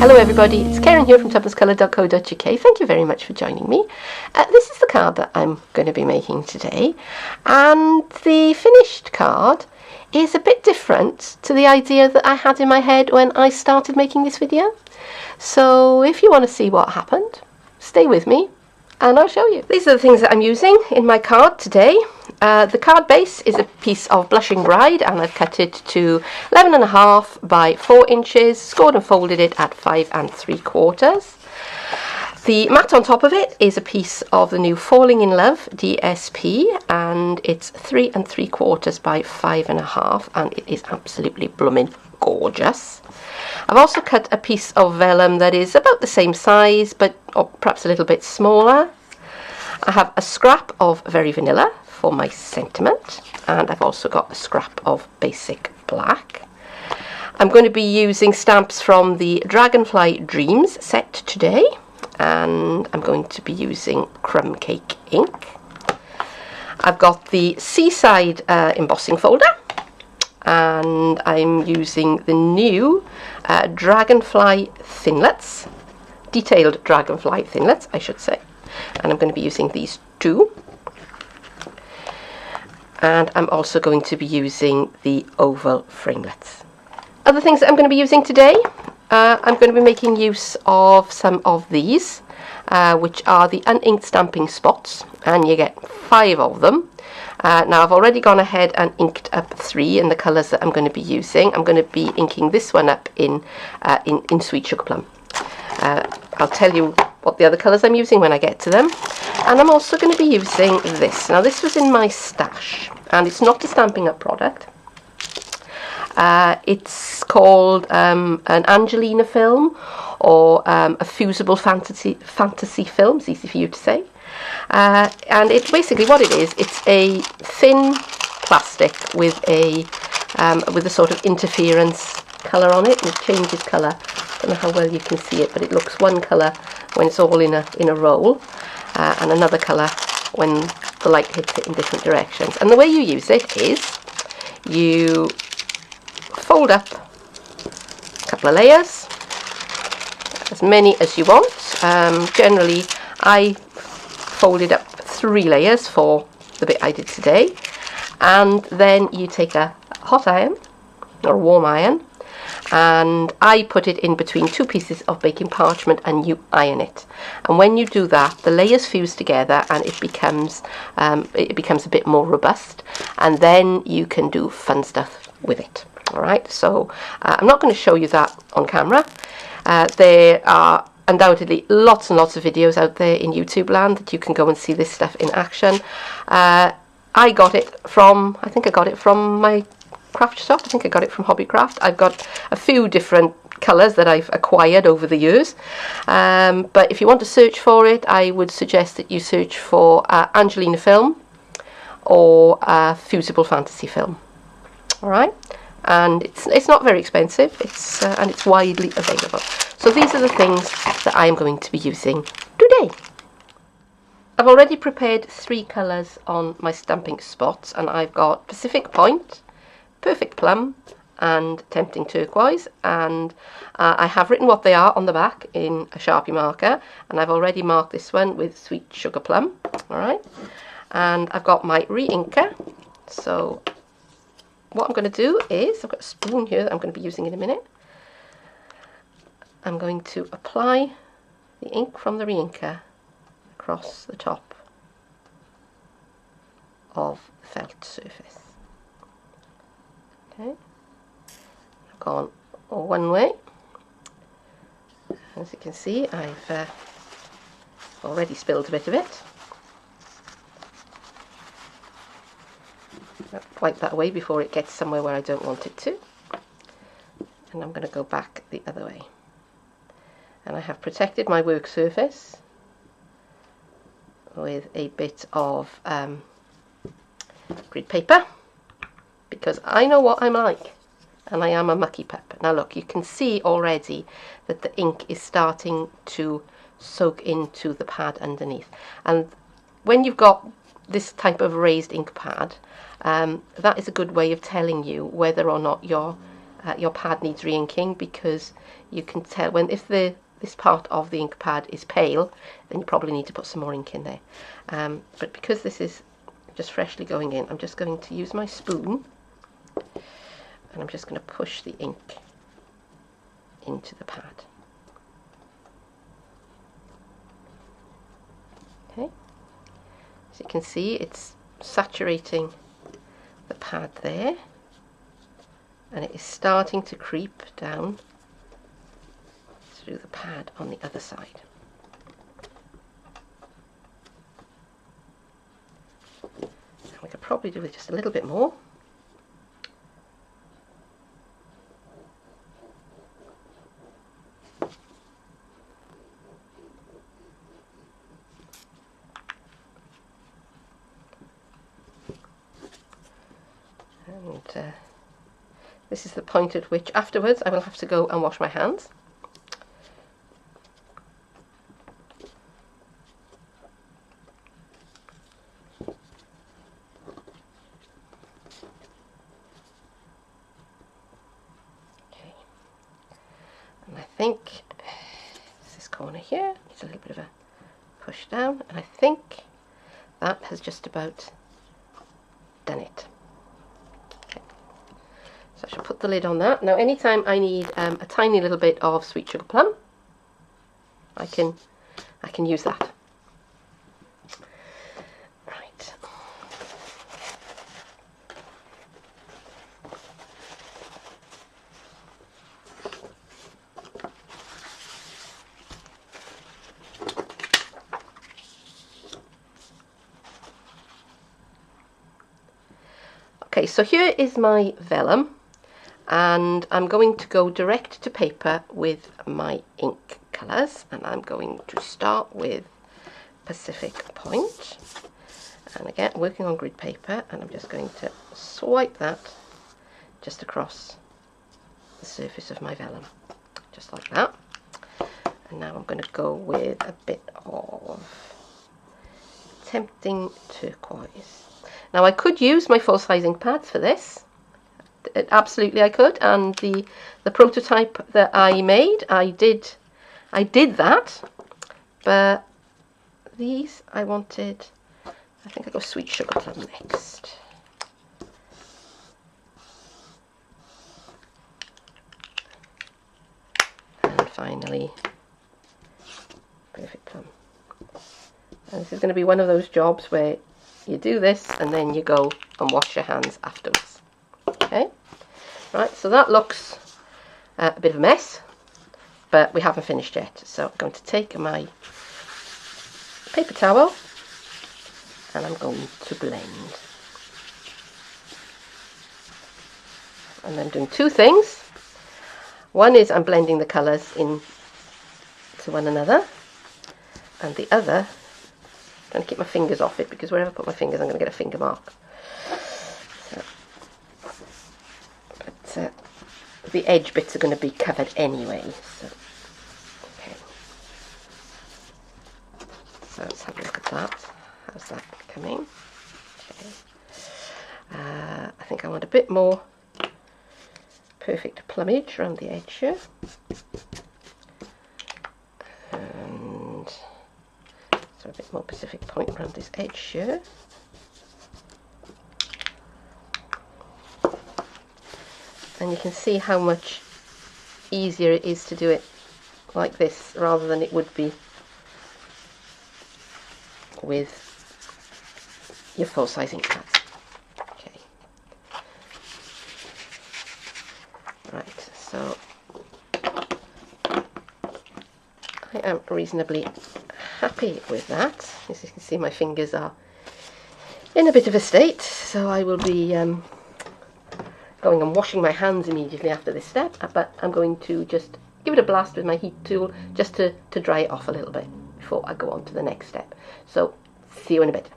Hello everybody, it's Keren here from tuppencecoloured.co.uk. Thank you very much for joining me. This is the card that I'm going to be making today, and the finished card is a bit different to the idea that I had in my head when I started making this video. So if you want to see what happened, stay with me and I'll show you. These are the things that I'm using in my card today. The card base is a piece of Blushing Bride, and I've cut it to 11.5 by 4 inches, scored and folded it at 5 3/4. The mat on top of it is a piece of the new Falling in Love DSP, and it's 3 3/4 by 5.5, and it is absolutely blooming gorgeous. I've also cut a piece of vellum that is about the same size, but perhaps a little bit smaller. I have a scrap of Very Vanilla for my sentiment, and I've also got a scrap of Basic Black. I'm going to be using stamps from the Dragonfly Dreams set today, and I'm going to be using Crumb Cake ink. I've got the Seaside embossing folder, and I'm using the new Dragonfly Thinlets, detailed Dragonfly Thinlets I should say, and I'm going to be using these two. And I'm also going to be using the oval framelets. Other things that I'm going to be using today, I'm going to be making use of some of these, which are the uninked stamping spots, and you get 5 of them. Now I've already gone ahead and inked up 3 in the colours that I'm going to be using. I'm going to be inking this one up in Sweet Sugar Plum. I'll tell you what the other colours I'm using when I get to them. And I'm also going to be using this. Now this was in my stash, and it's not a Stampin' Up product. It's called an Angelina film, or a fusible fantasy film. It's easy for you to say. And it's basically what it is. It's a thin plastic with a sort of interference colour on it, and it changes colour. I don't know how well you can see it, but it looks one colour when it's all in a roll, and another colour when the light hits it in different directions. And the way you use it is you fold up a couple of layers, as many as you want. Generally I folded up 3 layers for the bit I did today, and then you take a hot iron or a warm iron, and I put it in between 2 pieces of baking parchment, and you iron it. And when you do that, the layers fuse together and it becomes a bit more robust, and then you can do fun stuff with it. Alright, so I'm not going to show you that on camera. There are undoubtedly lots and lots of videos out there in YouTube land that you can go and see this stuff in action. I got it from, I think I got it from my craft shop. I think I got it from Hobbycraft. I've got a few different colours that I've acquired over the years, but if you want to search for it, I would suggest that you search for Angelina film or fusible fantasy film. Alright, and it's not very expensive, and it's widely available. So these are the things that I am going to be using today. I've already prepared 3 colours on my stamping spots, and I've got Pacific Point, Perfect Plum and Tempting Turquoise, and I have written what they are on the back in a Sharpie marker, and I've already marked this one with Sweet Sugar Plum. Alright, and I've got my re-inker. So what I'm going to do is, I've got a spoon here that I'm going to be using in a minute. I'm going to apply the ink from the re-inker across the top of the felt surface. Okay, I've gone one way. As you can see, I've already spilled a bit of it. I'll wipe that away before it gets somewhere where I don't want it to. And I'm going to go back the other way. And I have protected my work surface with a bit of grid paper, because I know what I'm like, and I am a mucky pup. Now look, you can see already that the ink is starting to soak into the pad underneath, and when you've got this type of raised ink pad, that is a good way of telling you whether or not your your pad needs re-inking, because you can tell when this part of the ink pad is pale, then you probably need to put some more ink in there. But because this is just freshly going in, I'm just going to use my spoon, and I'm just going to push the ink into the pad. Okay, as you can see, it's saturating the pad there, and it is starting to creep down through the pad on the other side. And we could probably do with just a little bit more. And this is the point at which afterwards I will have to go and wash my hands. Okay, and I think this corner here needs a little bit of a push down, and I think that has just about done it. So I shall put the lid on that. Now anytime I need a tiny little bit of sweet sugar plum, I can use that. Right. Okay, so here is my vellum, and I'm going to go direct to paper with my ink colours, and I'm going to start with Pacific Point, and again working on grid paper, and I'm just going to swipe that just across the surface of my vellum, just like that. And now I'm going to go with a bit of tempting turquoise. Now I could use my full-size ink pads for this. Absolutely I could, and the prototype that I made, I did that, but these I wanted, I think I'll go sweet sugar plum next. And finally perfect plum. And this is going to be one of those jobs where you do this and then you go and wash your hands afterwards. Okay, right, so that looks a bit of a mess, but we haven't finished yet. So I'm going to take my paper towel and I'm going to blend. And I'm doing two things. One is I'm blending the colours in to one another, and the other, I'm trying to keep my fingers off it, because wherever I put my fingers I'm going to get a finger mark. So, but the edge bits are going to be covered anyway. So, okay. So let's have a look at that. How's that coming? Okay. I think I want a bit more perfect plumage around the edge here. And so a bit more Pacific Point around this edge here. And you can see how much easier it is to do it like this rather than it would be with your full-size ink pads. Okay. Right, so I am reasonably happy with that. As you can see, my fingers are in a bit of a state, so I will be going and washing my hands immediately after this step, but I'm going to just give it a blast with my heat tool just to dry it off a little bit before I go on to the next step. So see you in a bit.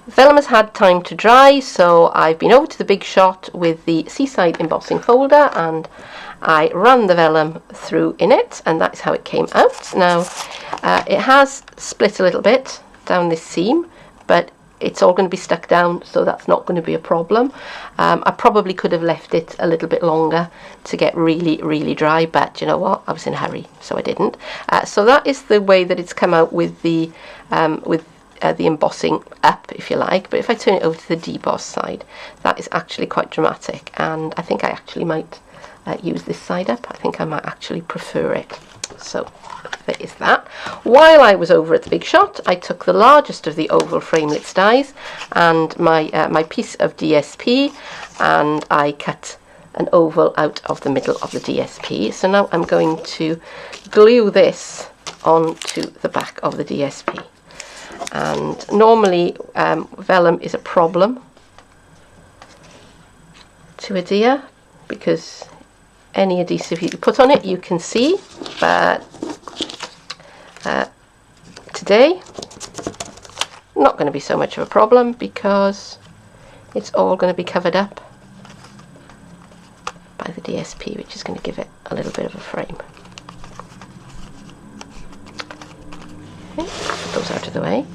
Vellum has had time to dry, so I've been over to the Big Shot with the Seaside embossing folder and I ran the vellum through in it, and that's how it came out. Now it has split a little bit down this seam, but it's all going to be stuck down, so that's not going to be a problem. I probably could have left it a little bit longer to get really dry, but you know what, I was in a hurry, so I didn't. So that is the way that it's come out with the embossing up, if you like. But if I turn it over to the deboss side, that is actually quite dramatic, and I think I actually might use this side up. I think I might actually prefer it. So there is that. While I was over at the Big Shot, I took the largest of the oval framelits dies and my piece of DSP, and I cut an oval out of the middle of the DSP. So now I'm going to glue this onto the back of the DSP. And normally vellum is a problem to adhere, because any adhesive you put on it you can see, but today not going to be so much of a problem, because it's all going to be covered up by the DSP, which is going to give it a little bit of a frame. Okay, put those out of the way.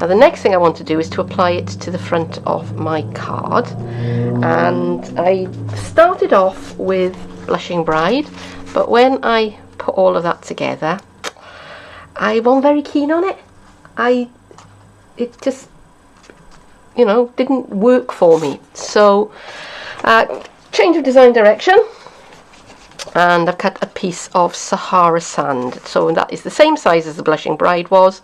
Now the next thing I want to do is to apply it to the front of my card, and I started off with Blushing Bride, but when I put all of that together I wasn't very keen on it. It just, you know, didn't work for me. So change of design direction, and I've cut a piece of Sahara sand. So that is the same size as the Blushing Bride was,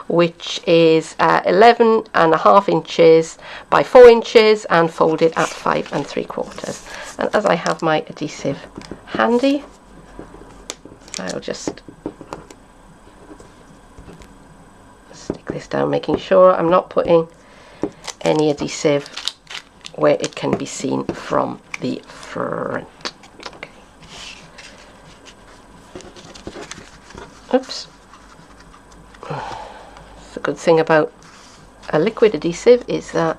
which is 11.5 inches by 4 inches and folded at 5 3/4. And as I have my adhesive handy, I'll just stick this down, making sure I'm not putting any adhesive where it can be seen from the front. Okay. Oops. The good thing about a liquid adhesive is that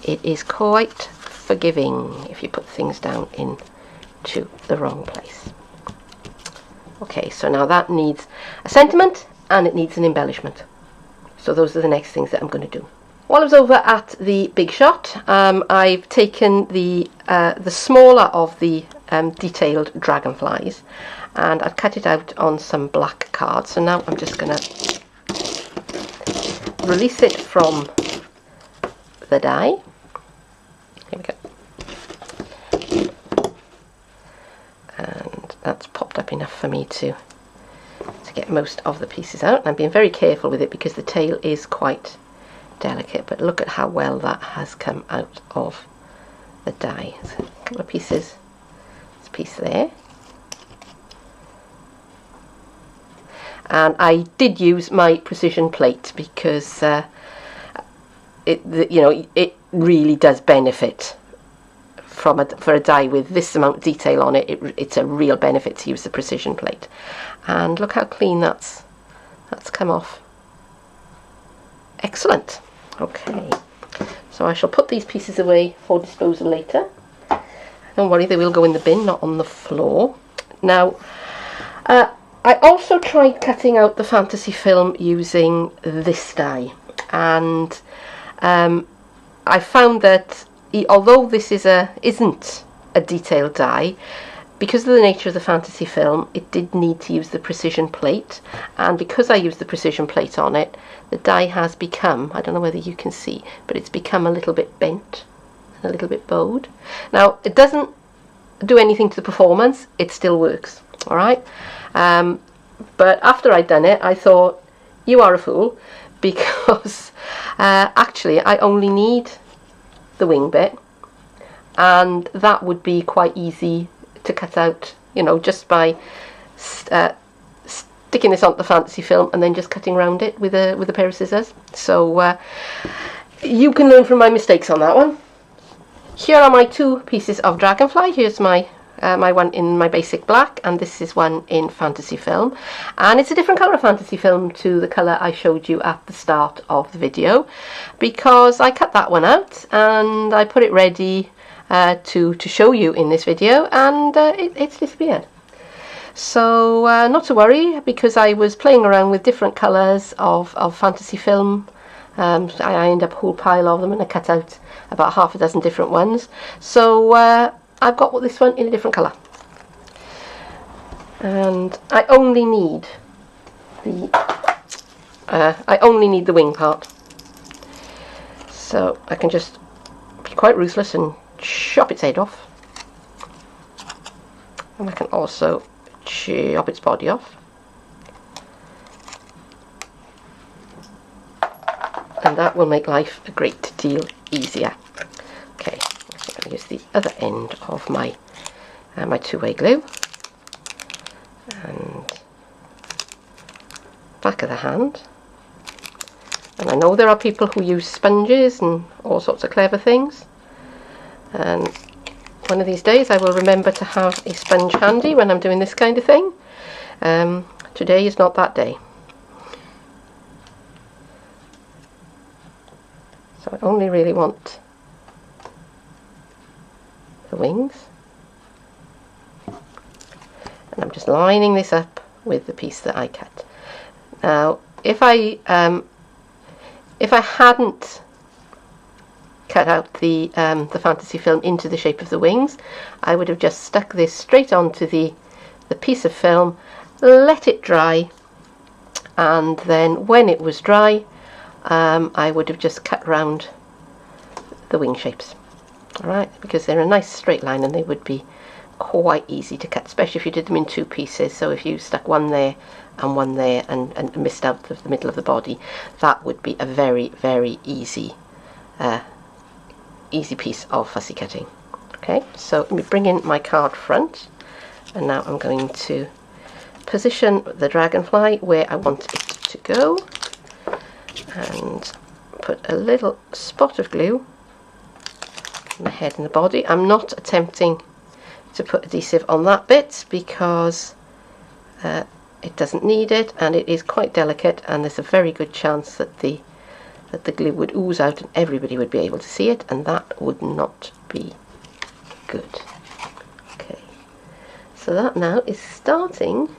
it is quite forgiving if you put things down into the wrong place. Okay, so now that needs a sentiment and it needs an embellishment. So those are the next things that I'm going to do. While I was over at the Big Shot, I've taken the smaller of the detailed dragonflies, and I've cut it out on some black card. So now I'm just going to release it from the die. Here we go. And that's popped up enough for me to get most of the pieces out. And I'm being very careful with it because the tail is quite delicate, but look at how well that has come out of the die. So a couple of pieces, this piece there, and I did use my precision plate because it really does benefit from for a die with this amount of detail on it. It's a real benefit to use the precision plate. And look how clean that's come off. Excellent. Okay, so I shall put these pieces away for disposal later. Don't worry, they will go in the bin, not on the floor. Now, I also tried cutting out the fantasy film using this die, and I found that although this isn't a detailed die, because of the nature of the fantasy film, it did need to use the precision plate, and because I used the precision plate on it, the die has become, I don't know whether you can see, but it's become a little bit bent and a little bit bowed. Now, it doesn't do anything to the performance, it still works, alright? But after I'd done it, I thought, you are a fool, because actually I only need the wing bit, and that would be quite easy to cut out, you know, just by sticking this onto the fantasy film and then just cutting around it with a pair of scissors. So you can learn from my mistakes on that one. Here are my two pieces of Dragonfly. Here's my one in my basic black, and this is one in fantasy film, and it's a different colour of fantasy film to the colour I showed you at the start of the video, because I cut that one out and I put it ready to show you in this video, and it's disappeared. So not to worry, because I was playing around with different colours of fantasy film I end up a whole pile of them, and I cut out about half a dozen different ones. So I've got this one in a different colour, and I only need the wing part, so I can just be quite ruthless and chop its head off, and I can also chop its body off. And that will make life a great deal easier. Okay, I'm going to use the other end of my my two-way glue, and back of the hand. And I know there are people who use sponges and all sorts of clever things, and one of these days I will remember to have a sponge handy when I'm doing this kind of thing. Today is not that day. So I only really want the wings, and I'm just lining this up with the piece that I cut. Now, if I hadn't cut out the fantasy film into the shape of the wings, I would have just stuck this straight onto the piece of film, let it dry, and then when it was dry, I would have just cut round the wing shapes. Alright, because they're a nice straight line and they would be quite easy to cut, especially if you did them in two pieces. So if you stuck one there and one there and missed out the middle of the body, that would be a very, very easy easy piece of fussy cutting. Okay, so let me bring in my card front, and now I'm going to position the dragonfly where I want it to go, and put a little spot of glue on the head and the body. I'm not attempting to put adhesive on that bit because it doesn't need it, and it is quite delicate, and there's a very good chance that the glue would ooze out and everybody would be able to see it, and that would not be good. Okay, so that now is starting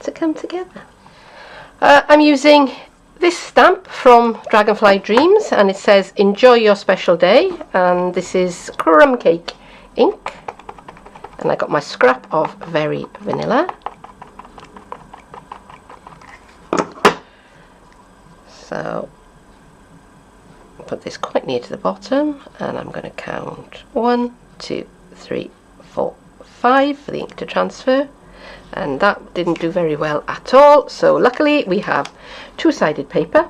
to come together. I'm using this stamp from Dragonfly Dreams, and it says "Enjoy your special day," and this is crumb cake ink, and I got my scrap of Very Vanilla. So put this quite near to the bottom, and I'm going to count 1, 2, 3, 4, 5 for the ink to transfer, and that didn't do very well at all. So luckily we have two-sided paper,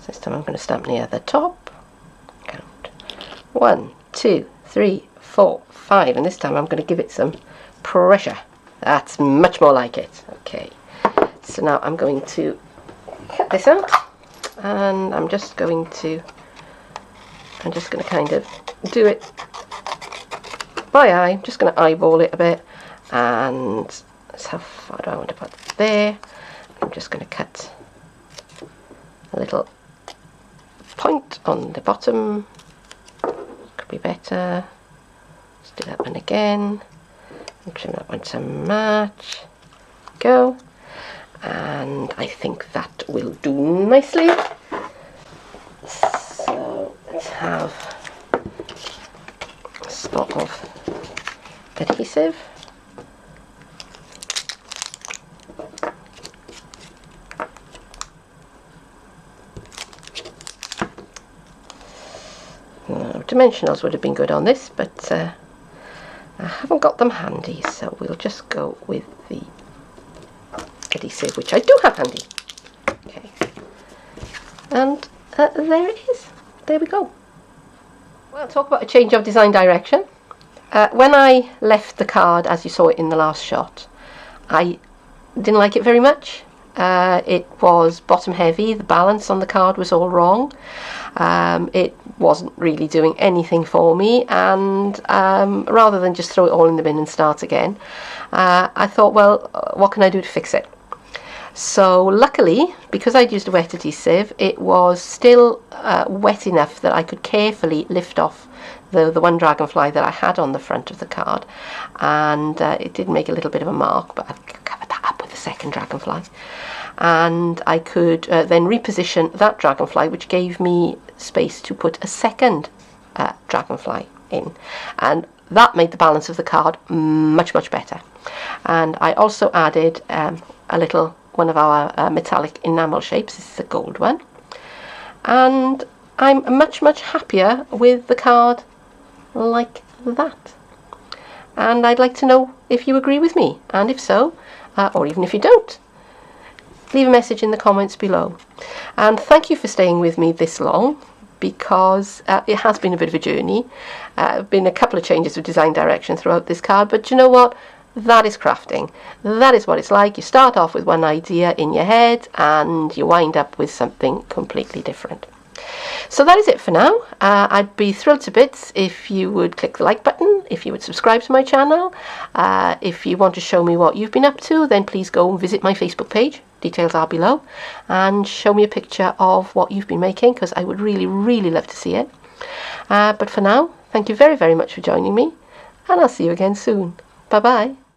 this time I'm going to stamp near the top. Count 1, 2, 3, 4, 5, and this time I'm going to give it some pressure. That's much more like it. Okay, so now I'm going to cut this out, and I'm just going to kind of do it by eye. I'm just going to eyeball it a bit, and that's how far do I want to put it there. I'm just going to cut a little point on the bottom. Could be better. Let's do that one again, and trim that one to match. Go, and I think that will do nicely. So let's have a spot of adhesive. Dimensionals would have been good on this, but I haven't got them handy, so we'll just go with the adhesive, which I do have handy. Okay, and there it is. There we go. Well, talk about a change of design direction. When I left the card, as you saw it in the last shot, I didn't like it very much. It was bottom heavy, the balance on the card was all wrong. It wasn't really doing anything for me, and rather than just throw it all in the bin and start again, I thought, well, what can I do to fix it? So luckily, because I'd used a wet adhesive, it was still wet enough that I could carefully lift off the one dragonfly that I had on the front of the card, and it did make a little bit of a mark, but I've covered that up with the second dragonfly. And I could then reposition that dragonfly, which gave me space to put a second dragonfly in, and that made the balance of the card much better. And I also added a little one of our metallic enamel shapes. This is a gold one, and I'm much happier with the card like that. And I'd like to know if you agree with me, and if so, or even if you don't, leave a message in the comments below. And thank you for staying with me this long, because it has been a bit of a journey. Been a couple of changes of design direction throughout this card, but you know what? That is crafting. That is what it's like. You start off with one idea in your head and you wind up with something completely different. So that is it for now. I'd be thrilled to bits if you would click the like button, if you would subscribe to my channel. If you want to show me what you've been up to, then please go and visit my Facebook page. Details are below, and show me a picture of what you've been making, because I would really love to see it. But for now, thank you very much for joining me, and I'll see you again soon. Bye bye.